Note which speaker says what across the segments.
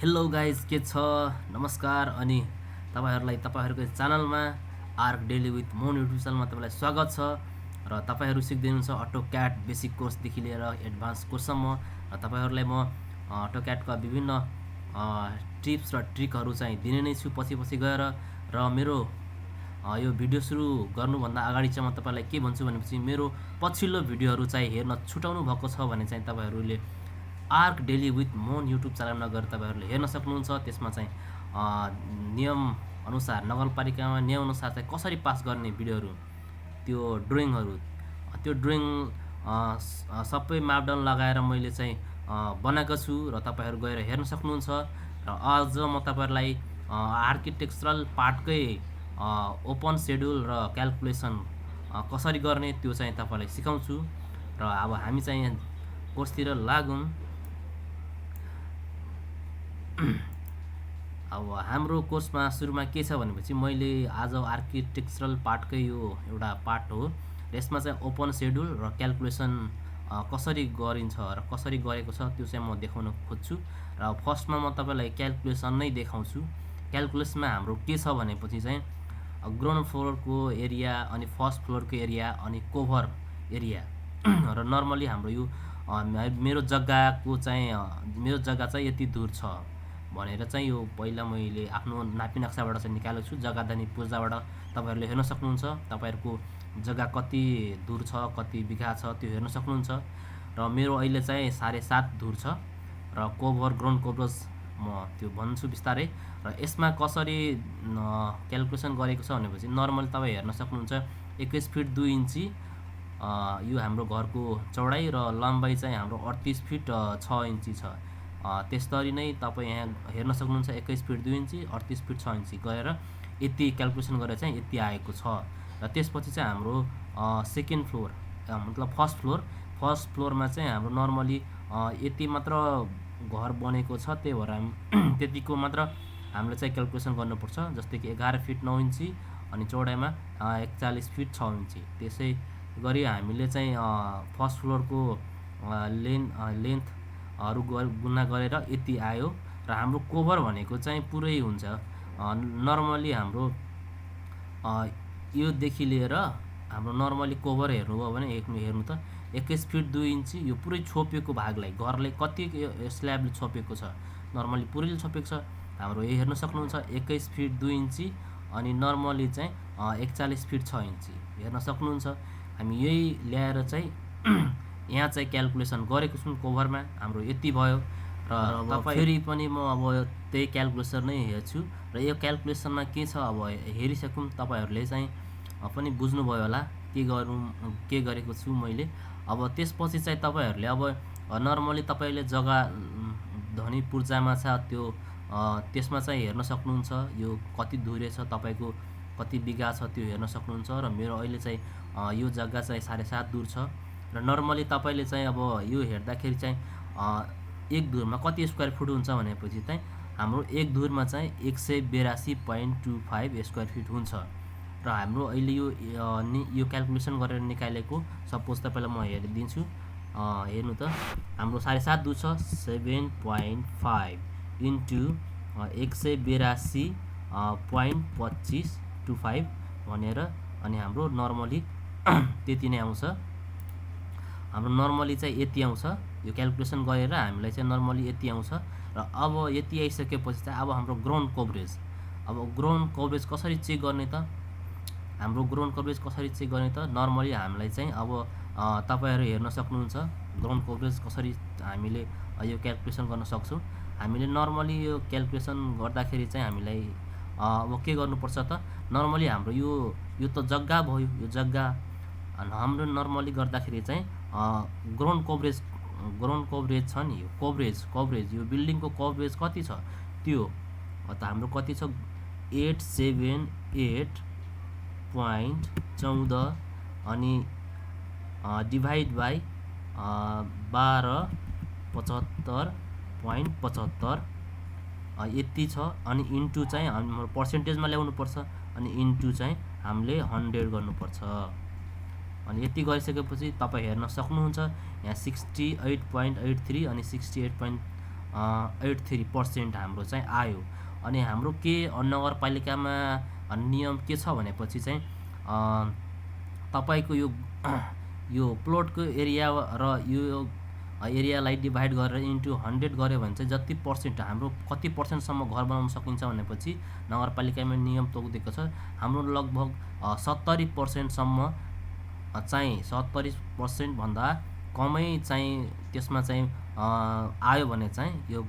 Speaker 1: Hello guys के छ नमस्कार अनि तपाईहरुलाई तपाईहरुको च्यानलमा आर्क डेली विथ मोन युट्युब च्यानलमा तपाईलाई स्वागत छ र तपाईहरु सिक्दै हुनुहुन्छ अटोक्याड बेसिक कोर्सदेखि लिएर एडभान्स कोर्ससम्म र तपाईहरुलाई म अटोक्याडका विभिन्न टिप्स र ट्रिकहरु चाहिँ दिने नै छु पछि गएर र मेरो यो भिडियो सुरु गर्नुभन्दा अगाडि चाहिँ म तपाईलाई के भन्छु भनेपछि मेरो पछिल्लो भिडियोहरु चाहिँ हेर्न छुटाउनु भएको छ भने चाहिँ तपाईहरुले आर्क डेली विथ मोन युट्युब च्यानलमा गएर तपाईहरुले हेर्न सक्नुहुन्छ। त्यसमा चाहिँ नियम अनुसार नगरपालिकामा नियम अनुसार चाहिँ कसरी पास गर्ने भिडियोहरु त्यो ड्रइङहरु त्यो ड्रइङ सबै मापदण्ड लगाएर मैले चाहिँ बनाएको छु र तपाईहरु गएर हेर्न सक्नुहुन्छ। र आज म तपाईहरुलाई आर्किटेक्चरल पार्टकै ओपन शेड्युल र क्याल्कुलेसन कसरी गर्ने त्यो चाहिँ तपाईलाई सिकाउँछु। र अब हामी चाहिँ कोर्सतिर लागौं। अब हाम्रो कोर्समा सुरुमा के छ भनेपछि मैले आज आर्किटेक्चरल पार्टकै यो एउटा पार्ट हो। यसमा चाहिँ ओपन शेड्युल र क्याल्कुलेसन कसरी गरिन्छ र कसरी गरेको छ त्यो चाहिँ म देखाउन खोज्छु। र फर्स्टमा म तपाईलाई क्याल्कुलेसन नै देखाउँछु। क्याल्कुलेसनमा हाम्रो के छ भनेपछि चाहिँ ग्राउन्ड फ्लोरको एरिया अनि फर्स्ट फ्लोरको एरिया अनि कोभर एरिया र नर्मली हाम्रो यो मेरो जग्गाको चाहिँ मेरो जग्गा चाहिँ यति दूर छ भनेर चाहिँ यो पहिला मैले आफ्नो नापी नक्साबाट चाहिँ निकालेको छु। जग्गादानी पूर्जाबाट तपाईहरुले हेर्न सक्नुहुन्छ। तपाईहरुको जग्गा कति दूर छ कति बिघा छ त्यो हेर्न सक्नुहुन्छ। र मेरो अहिले चाहिँ 7.5 दूर छ र कोभर ग्राउन्ड कोभरेज म त्यो भन्छु बिस्तारै। र यसमा कसरी क्याल्कुलेसन गरेको छ भनेपछि नर्मल तपाई हेर्न सक्नुहुन्छ 21 फिट 2 इन्ची यो हाम्रो घरको चौडाइ र लम्बाइ चाहिँ हाम्रो 38 फिट 6 इन्ची छ। त्यसरी नै तपाई यहाँ हेर्न सक्नुहुन्छ 21 फिट 2 इन्ची 38 फिट 6 इन्ची गएर यति क्याल्कुलेसन गरेर चाहिँ यति आएको छ। र त्यसपछि चाहिँ हाम्रो सेकेन्ड फ्लोर मतलब फर्स्ट फ्लोरमा चाहिँ हाम्रो नर्मली यति मात्र घर बनेको छ त्यही भएर हामी त्यतिको मात्र हामीले चाहिँ क्याल्कुलेसन गर्नुपर्छ। जस्तै कि 11 फिट 9 इन्ची अनि चौडाइमा 41 फिट 6 इन्ची। त्यसै गरी हामीले चाहिँ फर्स्ट फ्लोरको लेन्थहरु गुणा गरेर यति आयो। र हाम्रो कोभर भनेको चाहिँ पुरै हुन्छ। नर्मली हाम्रो यो देखि लिएर हाम्रो नर्मली कोभर हेर्नुभयो भने हेर्नु त 21 फिट 2 इन्ची यो पुरै छोपेको भागलाई घरले कति स्ल्याबले छोपेको छ नर्मली पुरैले छोपेको छ हाम्रो यो हेर्न सक्नुहुन्छ 21 फिट 2 इन्ची अनि नर्मली चाहिँ 41 फिट 6 इन्ची हेर्न सक्नुहुन्छ। हामी यही ल्याएर चाहिँ यहाँ चाहिँ क्याल्कुलेसन गरेको छौं। कोभरमा हाम्रो यति भयो र फेरि पनि म अब त्यही क्याल्कुलेसन नै हेर्छु। र यो क्याल्कुलेसनमा के छ अब हेरिसकौं तपाईहरुले चाहिँ पनि बुझ्नु भयो होला के गरेको छु मैले। अब त्यसपछि चाहिँ तपाईहरुले अब नर्मली तपाईले जग्गा धनी पूर्जामा छ त्यो त्यसमा चाहिँ हेर्न सक्नुहुन्छ यो कति दूरे छ तपाईको कति बिघा छ त्यो हेर्न सक्नुहुन्छ। र मेरो अहिले चाहिँ यो जग्गा चाहिँ 7.5 दूर छ। र नर्मली तपाईले चाहिँ अब यो हेर्दाखेरि चाहिँ एक धुरमा कति स्क्वायर फुट हुन्छ भनेपछि चाहिँ हाम्रो एक धुरमा चाहिँ 182.25 स्क्वायर फिट हुन्छ। र हाम्रो अहिले यो क्याल्कुलेसन गरेर निकालेको सपोज तपाईलाई म हेरिदिन्छु। हेर्नु त हाम्रो 7.5 दूर छ 7.5 इन्टु 182.25 भनेर अनि हाम्रो नर्मली त्यति नै आउँछ। हाम्रो नर्मली चाहिँ यति आउँछ। यो क्याल्कुलेसन गरेर हामीलाई चाहिँ नर्मली यति आउँछ। र अब यति आइसकेपछि चाहिँ अब हाम्रो ग्राउन्ड कभरेज कसरी चेक गर्ने त हाम्रो ग्राउन्ड कभरेज कसरी चेक गर्ने त नर्मली हामीलाई चाहिँ अब तपाईहरु हेर्न सक्नुहुन्छ ग्राउन्ड कभरेज कसरी हामीले यो क्याल्कुलेसन गर्न सक्छौं। हामीले नर्मली यो क्याल्कुलेसन गर्दाखेरि चाहिँ हामीलाई अब के गर्नुपर्छ त नर्मली हाम्रो यो त जग्गा भयो। यो जग्गा हाम्रो नर्मली गर्दाखेरि चाहिँ ग्राउन्ड कभरेज छ नि यो कभरेज यो बिल्डिङको कभरेज कति छ त्यो त हाम्रो कति छ 878.14 अनि डिभाइड बाइ 1275.75 यति छ। अनि इन्टु चाहिँ हाम्रो पर्सेन्टेजमा ल्याउनु पर्छ अनि इन्टु चाहिँ हामीले 100 गर्नुपर्छ। अनि यति गरिसकेपछि तपाई हेर्न सक्नुहुन्छ यहाँ 68.83 अनि 68. 83% हाम्रो चाहिँ आयो। अनि हाम्रो के नगरपालिकामा नियम के छ भनेपछि चाहिँ तपाईँको यो प्लटको एरिया र यो एरियालाई डिभाइड गरेर इन्टु 100 गऱ्यो भने चाहिँ जति पर्सेन्ट हाम्रो कति पर्सेन्टसम्म घर बनाउन सकिन्छ भनेपछि नगरपालिकामा नियम तोकिदिएको छ। हाम्रो लगभग 70%सम्म चाहिँ 70% भन्दा कमै चाहिँ त्यसमा चाहिँ आयो भने चाहिँ यो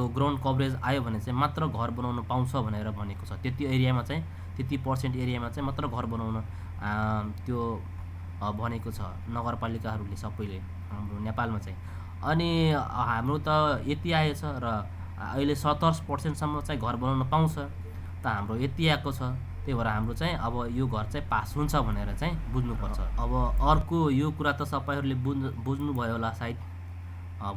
Speaker 1: ग्राउन्ड कभरेज आयो भने चाहिँ मात्र घर बनाउन पाउँछ भनेर भनेको छ। त्यति एरियामा चाहिँ त्यति पर्सेन्ट एरियामा चाहिँ मात्र घर बनाउन त्यो भनेको छ नगरपालिकाहरूले सबैले हाम्रो नेपालमा चाहिँ। अनि हाम्रो त यति आएछ र अहिले 70% चाहिँ घर बनाउन पाउँछ, त हाम्रो यति आएको छ। त्यही भएर हाम्रो चाहिँ अब यो घर चाहिँ पास हुन्छ भनेर चाहिँ बुझ्नुपर्छ। अब अर्को यो कुरा त तपाईँहरूले बुझ्नुभयो होला सायद।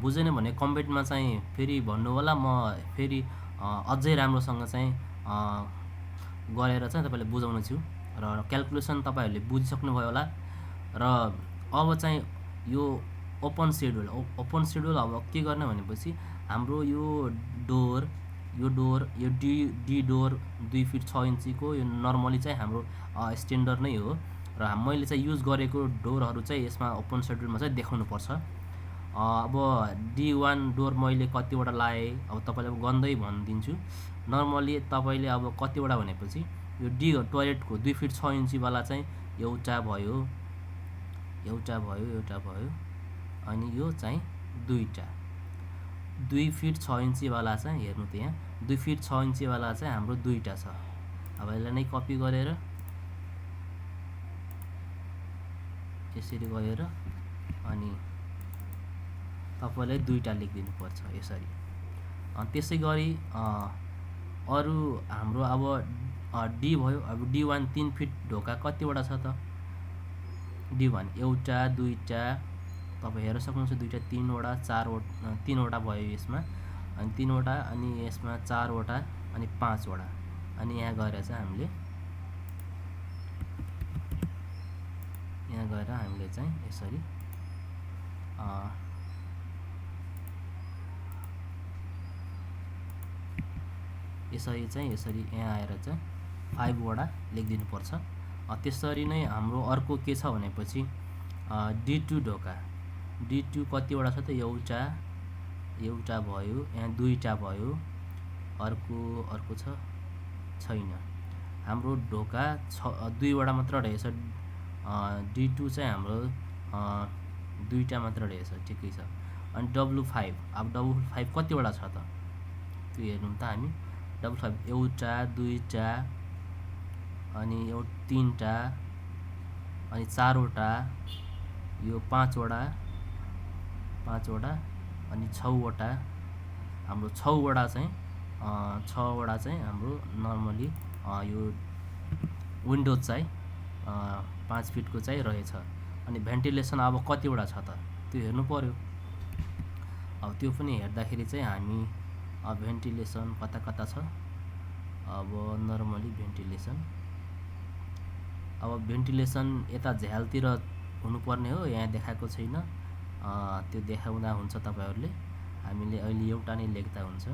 Speaker 1: बुझेन भने कमेन्टमा चाहिँ फेरि भन्नु होला, म फेरि अझै राम्रोसँग चाहिँ गरेर चाहिँ तपाईँले बुझाउने छु। र क्याल्कुलेसन तपाईँहरूले बुझिसक्नुभयो होला। र अब चाहिँ यो ओपन सेड्युल अब के गर्ने भनेपछि हाम्रो यो डोर यो डी डोर 2 फिट 6 इन्चीको यो नर्मली चाहिँ हाम्रो स्ट्यान्डर्ड नै हो। र मैले चाहिँ युज गरेको डोरहरू चाहिँ यसमा ओपन सेड्युलमा चाहिँ देखाउनुपर्छ। अब D1 डोर मैले कतिवटा लाएँ अब तपाईँलाई गन्दै भनिदिन्छु। नर्मली तपाईँले अब कतिवटा भनेपछि यो डी टोयलेटको 2 फिट 6 इन्चीवाला चाहिँ एउटा भयो, अनि यो चाहिँ दुईटा 2 फिट 6 इन्चीवाला चाहिँ हेर्नु त यहाँ 2 फिट 6 इन्चीवाला चाहिँ हाम्रो दुईटा छ। अब यसलाई नै कपी गरेर यसरी गएर अनि तपाईँलाई दुईटा लेखिदिनु पर्छ यसरी। त्यसै गरी अरू हाम्रो अब डी भयो। अब D1 3 फिट ढोका कतिवटा छ त? D1 एउटा दुईटा तपाईँ हेर्न सक्नुहुन्छ, दुईटा तीनवटा चारवटा, तीनवटा भयो यसमा, अनि तीनवटा, अनि यसमा चारवटा, अनि पाँचवटा। अनि यहाँ गएर चाहिँ हामीले चाहिँ यसरी यसरी यहाँ आएर चाहिँ 5 वटा लेखिदिनु पर्छ। त्यसरी नै हाम्रो अर्को के छ भनेपछि D2 ढोका, D2 कतिवटा छ त? एउटा भयो, यहाँ दुईटा भयो, अर्को छैन। हाम्रो ढोका 2वटा मात्र रहेछ। D2 चाहिँ हाम्रो दुईटा मात्र रहेछ, ठिकै छ। अनि W5, अब W5 कतिवटा छ त? त्यो हेर्नु त हामी। W5 एउटा दुईटा, अनि तीनटा, अनि चारवटा, यो पाँचवटा, अनि छवटा। हाम्रो छवटा चाहिँ हाम्रो नर्मली यो विन्डोज चाहिँ 5 फिटको चाहिँ रहेछ। अनि भेन्टिलेसन अब कतिवटा छ त? त्यो हेर्नु पर्यो। अब त्यो पनि हेर्दाखेरि चाहिँ हामी भेन्टिलेसन कता छ? अब नर्मली भेन्टिलेसन यता झ्यालतिर हुनुपर्ने हो, यहाँ देखाएको छैन। त्यो देखाउँदा हुन्छ तपाईँहरूले। हामीले अहिले एउटा नै लेख्दा हुन्छ।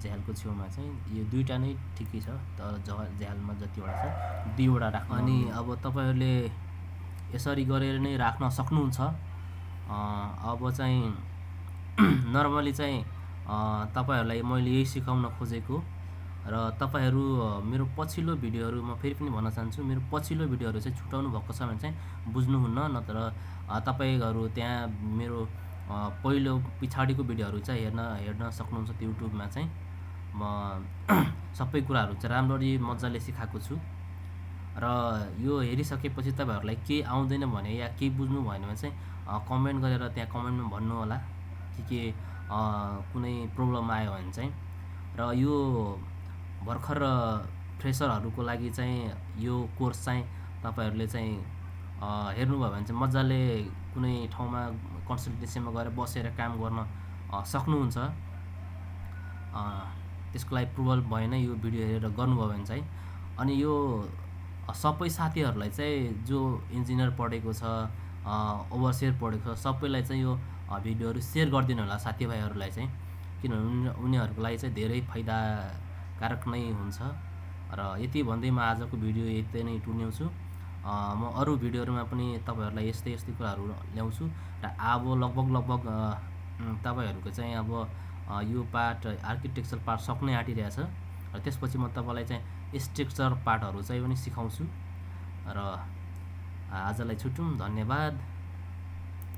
Speaker 1: झ्यालको छेउमा चाहिँ यो दुईटा नै ठिकै छ, तर झ्यालमा जतिवटा छ 2वटा राख्नु। अनि अब तपाईँहरूले यसरी गरेर नै राख्न सक्नुहुन्छ। अब चाहिँ नर्मली चाहिँ तपाईँहरूलाई मैले यही सिकाउन खोजेको। र तपाईँहरू मेरो पछिल्लो भिडियोहरू म फेरि पनि भन्न चाहन्छु, मेरो पछिल्लो भिडियोहरू चाहिँ छुटाउनु भएको छ भने चाहिँ बुझ्नुहुन्न। नत्र तपाईँहरू त्यहाँ मेरो पहिलो पछाडिको भिडियोहरू चाहिँ हेर्न सक्नुहुन्छ। त्यो युट्युबमा चाहिँ म सबै कुराहरू चाहिँ राम्ररी मजाले सिकाएको छु। र यो हेरिसकेपछि तपाईँहरूलाई केही आउँदैन भने या केही बुझ्नु भएन भने चाहिँ कमेन्ट गरेर त्यहाँ कमेन्टमा भन्नु होला के कुनै प्रब्लम आयो भने चाहिँ। र यो भर्खर फ्रेसरहरूको लागि चाहिँ यो कोर्स चाहिँ तपाईँहरूले चाहिँ हेर्नुभयो भने चाहिँ मजाले कुनै ठाउँमा कन्सल्टेन्सीमा गएर बसेर काम गर्न सक्नुहुन्छ। त्यसको लागि प्रुभल भएन यो भिडियो हेरेर गर्नुभयो भने चाहिँ। अनि यो सबै साथीहरूलाई चाहिँ जो इन्जिनियर पढेको छ, ओभरसियर पढेको छ, सबैलाई चाहिँ यो भिडियोहरू सेयर गरिदिनु होला साथीभाइहरूलाई चाहिँ। किनभने उनीहरूको लागि चाहिँ धेरै फाइदाकारक नै हुन्छ। र यति भन्दै म आजको भिडियो यति नै टुङ्ग्याउँछु। म अरू भिडियोहरूमा पनि तपाईँहरूलाई यस्तै यस्तै कुराहरू ल्याउँछु र अब लगभग तपाईँहरूको चाहिँ अब यो पार्ट आर्किटेक्चर पार्ट सक्नै आँटिरहेछ र त्यसपछि म तपाईँलाई चाहिँ स्ट्रक्चर पार्टहरू चाहिँ पनि सिकाउँछु। र आजलाई छुट्यौँ, धन्यवाद।